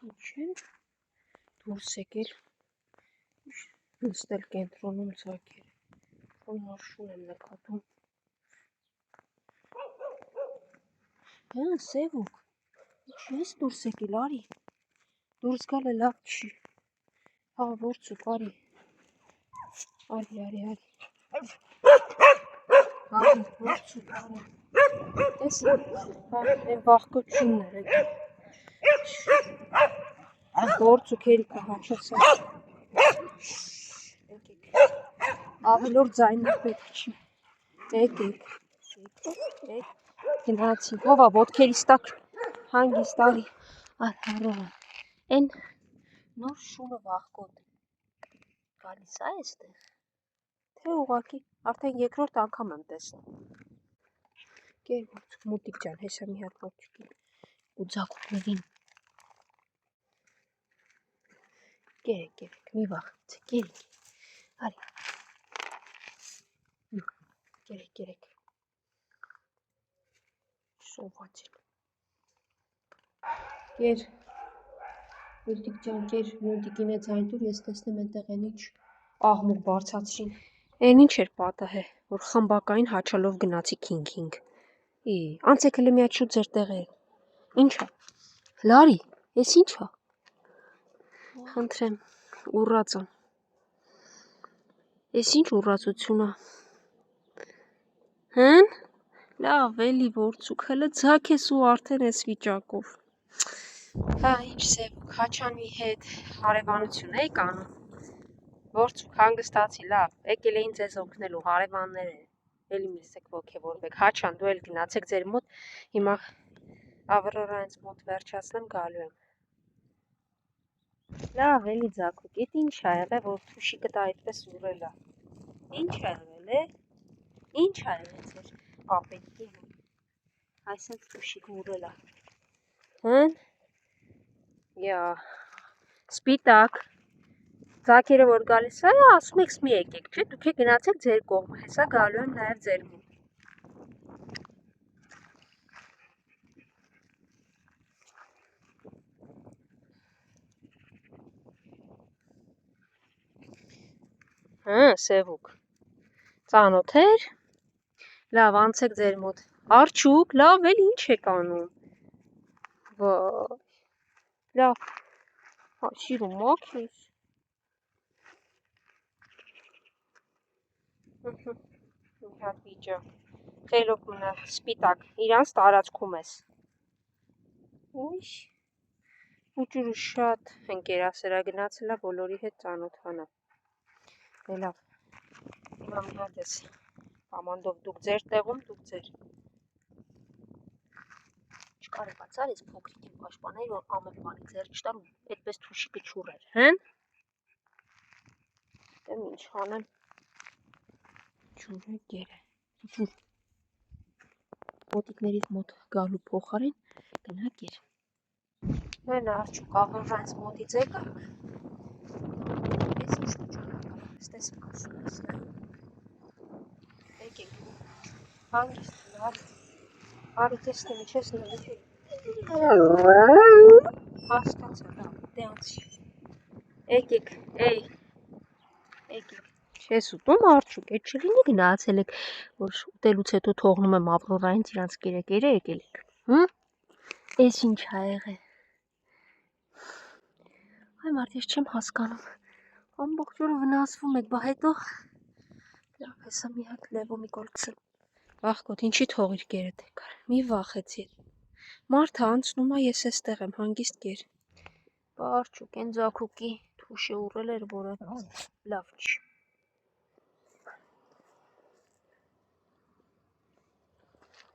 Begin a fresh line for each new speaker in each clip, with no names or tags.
Ինչ են դուրս եկել նստել կենտրոնում ձակեր, նոր շուն եմ նկատում։ Հա, Սևուկ, ինչու ես դուրս եկել, արի, դուրս գալը լավ չի, հա, որդցուկ, արի, որդցուկ, արի, տես, հա, են վաղկոտ շուններ եկել, որդցուկ երիքա հաչասա, ավելոր ձայններ պետք չի, եկեք, գնացին, հովա ոտքերիս տակ հանգիստ արի, արհարողը, են նոր շունը վաղկոտ գալիս է էստեղ, թե ուղակի, արդեն երկրորդ անգամ եմ տեսնում, կեր որդցուկ մուտիկ ջան, հեսա մի հատ որդցուկին ու ձակուկներին, կերեք, մի վախեցեք, կերեք, արի, կերեք, սովածել, կեր, մուտիկ ջան, կեր, մուտիկին է ձայն տուր, ես տեսնեմ ենտեղ են ինչ աղմուկ բարձացրին, են ինչ էր պատահե, որ խմբակային հաչալով գնացի քինգ, անցեք հլը մի հատ շուտ ձեր տեղեր, ինչա, լարի, ես ինչա, խնդրեմ, ուռածա, ես ինչ ուռածությունա, հն, լավ էլի որդցուկ, հլը ձակ ես ու արդեն ես վիճակով, հա, ինչ Սևուկ, հաչանվի հետ հարևանություն էի կանում, որդցուկ հանգստացի, լավ, եկել էին ձեզ օգնելու հարևանները, էլի մեզ եք ոգևորվեք, հաչան, դու էլ գնացեք ձեր մոտ, հիմա ավրորայից մոտ վերջացնեմ գալու եմ, լավ էլի ձակուկ, իտ ինչ ա եղել, որ թուշիկդ այդպես ուռել ա, ինչ ա եղել է, ինչ ա եղել ձեր պապետքի հետ, այսենց թուշիկ ուռել ա, հն, սպիտակ, ձակերը որ գալիս է, ասում եք մի եկեք, չէ, դուք է գնացեք ձեր կողմը, հեսա գալու եմ նաև ձեր մոտ, հա, Սևուկ, ծանոթ էր, լավ, անցեք ձեր մոտ, արջուկ, լավ էլ ինչ եք անում, վայ, լավ, սիրում մոքրիս, մի հատ վիճա, խելոք մնա, սպիտակ, իրանց տարածքում ես, ուիշ, ուջուրը շատ ընկերասերա գնացելա բոլորի հետ ծանոթանա, լավ, հիմա մի հատ ես, ամանդով դուք ձեր տեղում, դուք ձեր, չկարևացար ես փոքրիկ եմ պաշպանել, որ ամեն բանի ձեր չտամ, այդպես թուշիկը չուռեր, հն, դեմ ինչ հանեմ, ջուրը գերը, ջուր, ոտիկներից մոտ գալու փոխարեն, գնա գեր, հեն արջուկ, ավրորայից մոտից եկակ, ես ինչ ուջանակավ, ստես եմ ասում ես, եկեք, հանգիստ, արի տեսնեմ ինչ ես նվի, հասկացա, լավ, դե անցի, եկեք, եկեք, չես ուտում արջուկ, էդ չլինի գնացել եք, որ ուտելուց հետո թողնում եմ ավրորայից իրանց կերը եկել եք, ես ինչ ա եղել, այ մարդ ես չեմ հասկանում, ամբողջ օրը վնասվում եք, բա հետո, լավ, հեսա մի հատ լևոմի կոլքսը, վաղկոտ, ինչի թողիր կերդ եկար, մի վախեցի, մարդը անցնում է, ես էստեղ եմ, հանգիստ կեր, բա արջուկ, են ձակուկի թուշը ուռել էր, որը լավ չի,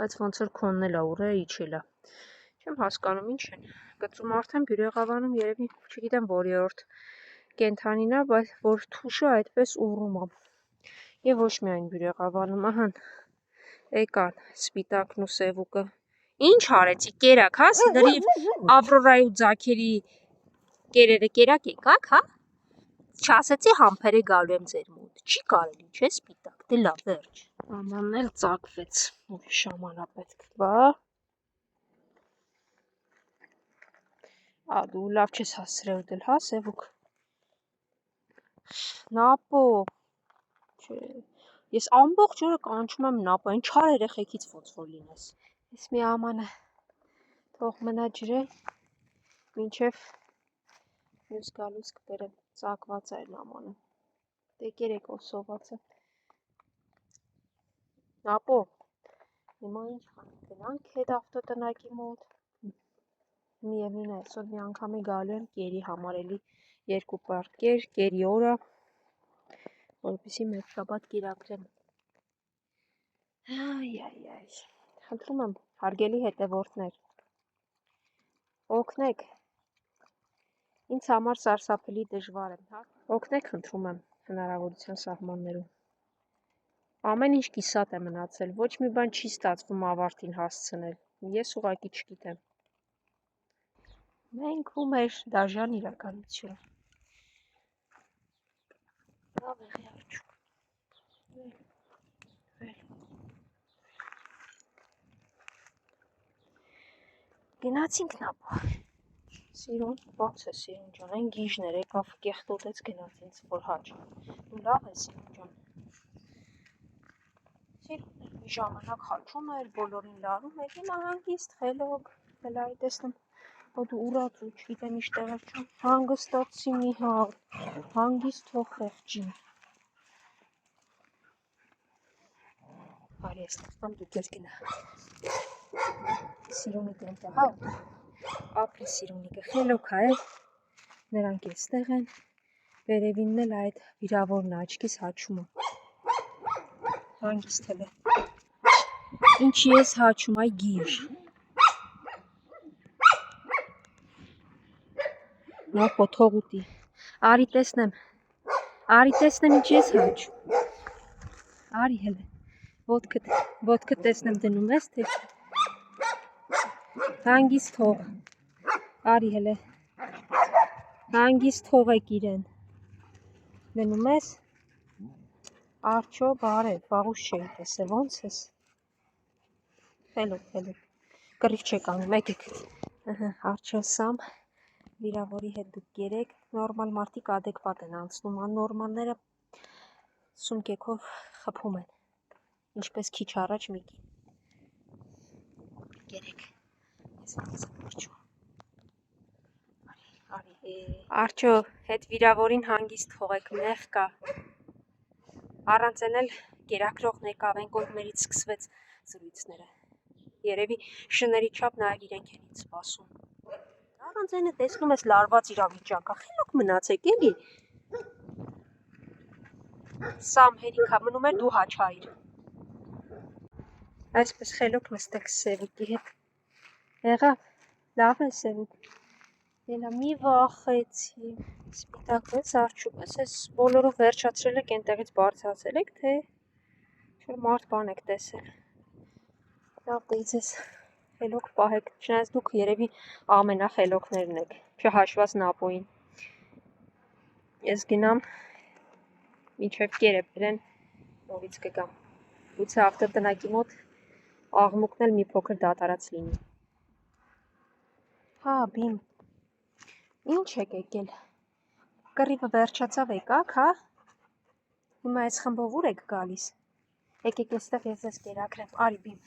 բայց ոնց որ քոնն էլ ա ուռել, իջել ա, չեմ հասկանում ինչ են, գծում արդեն բյուրեղավանում երևի, չգիտեմ որերորդ կենթանին ա, բայց որ թուշը այդպես ուռում ա, և ոչ միայն բյուրեղավանում, ահան, եկան սպիտակն ու Սևուկը, ինչ արեցի, կերակ, հա, լրիվ ավրորայի ու ձակերի կերերը կերակ եկակ, հա, չասեցի համբերը գալու եմ ձեր մոտ, չի կարելի, չէ սպիտակ, դե լավ, վերջ, ամանն էլ ծակվեց, ուրիշ ամանա պետք, բա, Դու լավ չես հասցրել դել, հա, Սևուկ։ Նապո։ Ես ամբողջ օրը կանչում եմ Նապո, այն չար երեխեքից ոնց որ լինես։ Ես մի ամանը թող մնա ջրել, մինչև մյուս գալուց կբերեմ, ծակված է այն ամանը։ Դե երեկո սոված է։ Նապո, հիմա ինչ կանենք, գնանք հետ ավտոտնակի մոտ։ Միևնույն է, այսօր մի անգամի գալու եմ կերի համար էլի 2 պարկեր, կերի օրը, որպեսզի մեկ շաբաթ կերակրեմ։ Այ, խնդրում եմ, հարգելի հետևորդներ, օգնեք, ինձ համար սարսափելի դժվար է, հա, օգնեք խնդրում եմ հնարավորության սահմաններում։ Ամեն ինչ կիսատ է մնացել, ոչ մի բան չի ստացվում ավարտին հասցնել, ես ուղղակի չգիտեմ։ Մենք ու մեր դաժան իրականություն։ Լավ եղի արջուկ։ Գնացինք Նապո։ Սիրուն, ո՞նց է Սիրուն ջան, այն գիժներ եկավ կեղտոտեց գնաց ինձ որ հաճ։ Ու լավ է Սիրուն ջան։ Սիրուն մի ժամանակ հաճում էր, բոլորին լարում էր, հիմա հանգիստ, խելոք, հələ այ տեսնում դու ուրացու, չգիտեմ ինչ տեղեր չեմ, հանգստացի մի հատ, հանգիստ թող խեղճին։ Արի ես տղամ դու կես գնա։ Սիրունի տենտը, հա, ապրի Սիրունիկը, խելոք է, նրանք էստեղ են, վերևինն էլ այդ վիրավորն աչքիս հաչում է։ Հանգիստ էլ է։ Ինչի ես հաչում, այ գիժ։ Նապո թող ուտի։ Արի տեսնեմ ինչի ես հաչում։ Արի հələ, ոտքդ տեսնեմ դնում ես, թե հանգիստ թող, արի հələ, հանգիստ թողեք իրեն, դնում ես, արջո բարև, վաղուց չէի տեսել, ոնց ես, խելոք, կռիվ չեք անում, եկեք, արջո սամ, վիրավորի հետ դուք գերեք, նորմալ մարդիկ ադեկվատ են անցնում, աննորմալները սումկեքով խփում են, ինչպես քիչ առաջ միկի, գերեք, ես վաղուց եմ արջո, արջո, հետ վիրավորին հանգիստ թողեք, նեղ կա, առանց են էլ կերակրողն եկավ, են կողմերից սկսվեց զրույցները, երևի շների չափ նաև իրենք են ինձ սպասում, առանց այնը տեսնում ես լարված իրավիճակա, խելոք մնացեք էլի, Սամ հերիքա մնում էր դու հաչայիր, այսպես խելոք նստեք Սևուկի հետ, եղավ, լավ է Սևուկ, ելա մի վախեցի, սպիտակվեց արջուկս, ես բոլորով վերջացրել եք ենտեղից բարձացել եք, թե չոր մարդ բան եք տեսել, լավ դե իձես խելոք պահեք, չնայած դուք երևի ամենախելոքներն եք, չհաշված Նապոյին, ես գնամ, մինչև կերը բերեն, նորից կգամ, գուցե ավտոտնակի մոտ աղմուկն էլ մի փոքր դատարած լինի, հա բիմ, ինչ եք եկել, կռիվը վերջացավ եկաք, հա, հիմա այս խմբով ուր եք գալիս, եկեք եստեղ ես ես կերակրեմ, արի բիմ,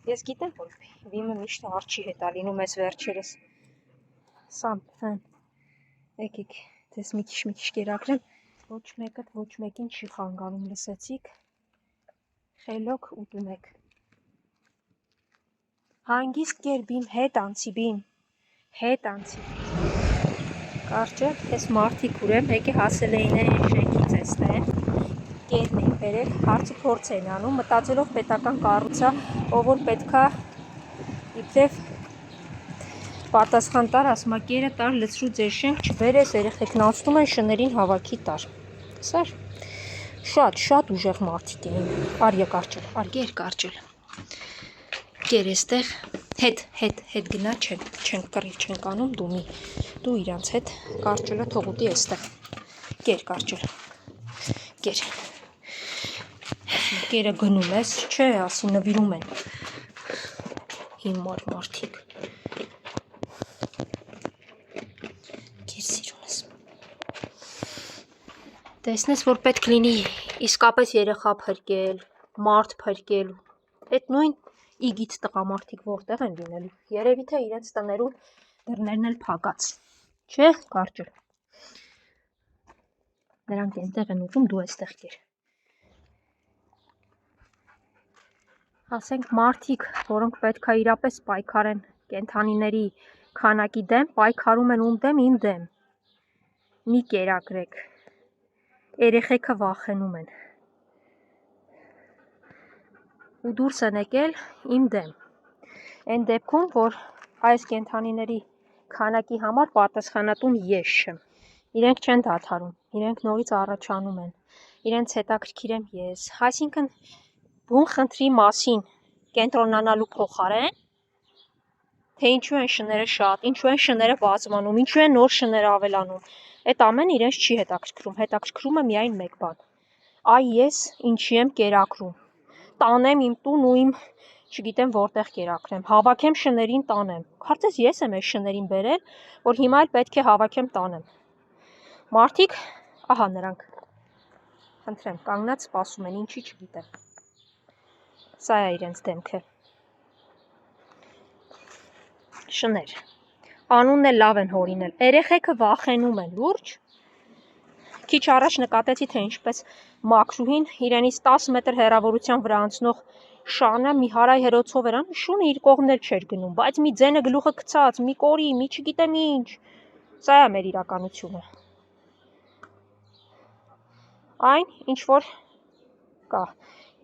ես գիտեմ, որ բիմը միշտ արջի հետ է լինում ես վերջերս, Սամ, եկեք, դες մի քիչ կերակրեմ, ոչ մեկդ ոչ մեկին չի խանգարում, լսեցիք, խելոք ուտում եք, հանգիստ կեր բիմ, հետ անցի բիմ, հետ անցի, կարճել, ես մարդիկ ուրեմ, եկե հասել էին են շենքից էստեղ, կերն էին բերել, հարցի փորձ էին անում, մտածելով պետական կառույցա, ով որ պետքա իբրև պատասխան տար, ասում կերը տար լցրու ձեր շենք, չբերես երեխեքն անցնում են շներին հավաքի տար, սար, շատ ուժեղ մարդիկ էին, արի կարճել, արգեր կարճել, կեր էստեղ, հետ գնա, չենք կռիվ չենք անում, դու իրանց հետ կարճելը թողուտի էստեղ, կեր կարճել, կերը գնում ես, չէ, ասի նվիրում են, հիմար մարդիկ, Տեսնես, որ պետք լինի իսկապես երեխա փրկել, մարդ փրկել, այդ նույն իգիծ տղամարդիկ որտեղ են լինելու, երևի թե իրենց տներում դռներն էլ փակած, չէ, կարճել, նրանք ենտեղ են ուտում, դու էստեղ կեր, ասենք մարդիկ, որոնք պետք է իրապես պայքարեն կենդանիների քանակի դեմ, պայքարում են ում դեմ, իմ դեմ, մի կերակրեք, երեխեքը վախենում են ու դուրս են եկել իմ դեմ, այն դեպքում, որ այս կենդանիների քանակի համար պատասխանատուն ես չեմ, իրենք չեն դադարում, իրենք նորից առաջանում են, իրենց հետաքրքիր եմ ես, այսինքն բուն խնդրի մասին կենտրոնանալու փոխարեն, թե ինչու են շները շատ, ինչու են շները բազմանում, ինչու են նոր շներ ավելանում, այդ ամեն իրենց չի հետաքրքրում, հետաքրքրում է միայն մեկ բան, այ ես ինչի եմ կերակրում, տանեմ իմ տուն ու իմ չգիտեմ որտեղ կերակրեմ, հավաքեմ շներին տանեմ, կարծես ես եմ այս շներին բերել, որ հիմա էլ պետք է հավաքեմ տանեմ, մարդիկ, ահա նրանք, խնդրեմ, կանգնած սպասում են, ինչի չգիտեմ, սա է իրենց դեմքը, շներ, անունն էլ լավ են հորինել, երեխեքը վախենում են, լուրջ, քիչ առաջ նկատեցի, թե ինչպես մաքրուհին իրենից 10 մետր հեռավորության վրա անցնող շանը մի հարայ հերոցով էր անում, շունը իր կողմն էլ չէր գնում, բայց մի ձենը գլուխը գցած, մի կորի, մի չգիտեմ ինչ, սա է մեր իրականությունը, այն, ինչ որ կա,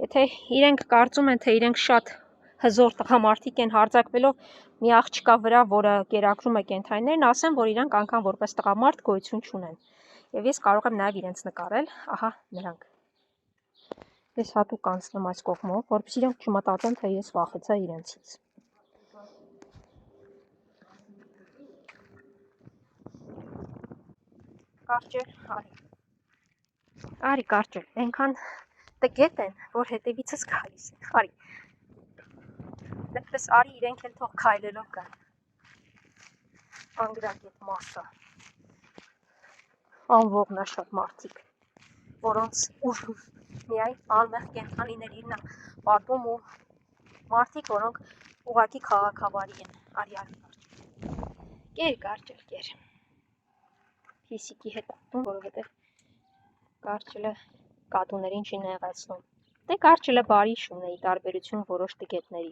եթե իրենք կարծում են, թե իրենք շատ հզոր տղամարդիկ են հարձակվելով մի աղջկա վրա, որը կերակրում է կենդանիներին, ասեմ, որ իրանք անգամ որպես տղամարդ գոյություն չունեն, և ես կարող եմ նաև իրենց նկարել, ահա նրանք, ես հատուկ անցնեմ այս կողմով, որպեսզի իրենք չմտածեն, թե ես վախեցա իրենցից, կարճել, արի կարճել, այնքան տգետ են, որ հետևիցս գալիս են, արի, դեպպես արի իրենք էլ թող քայլելով կան, անգրագետ մասը, անողնաշատ մարդիկ, որոնց ուժում միայն անմեղ կենդանիներին է պատում ու մարդիկ, որոնք ուղղակի քաղաքավարի են, արի կարճել, կեր, հիսիկի հետ ատում, որովհետև կարճելը կատուներին չի նեղացնում, դե կարճելը բարի շուն է ի տարբերություն որոշ տգետների,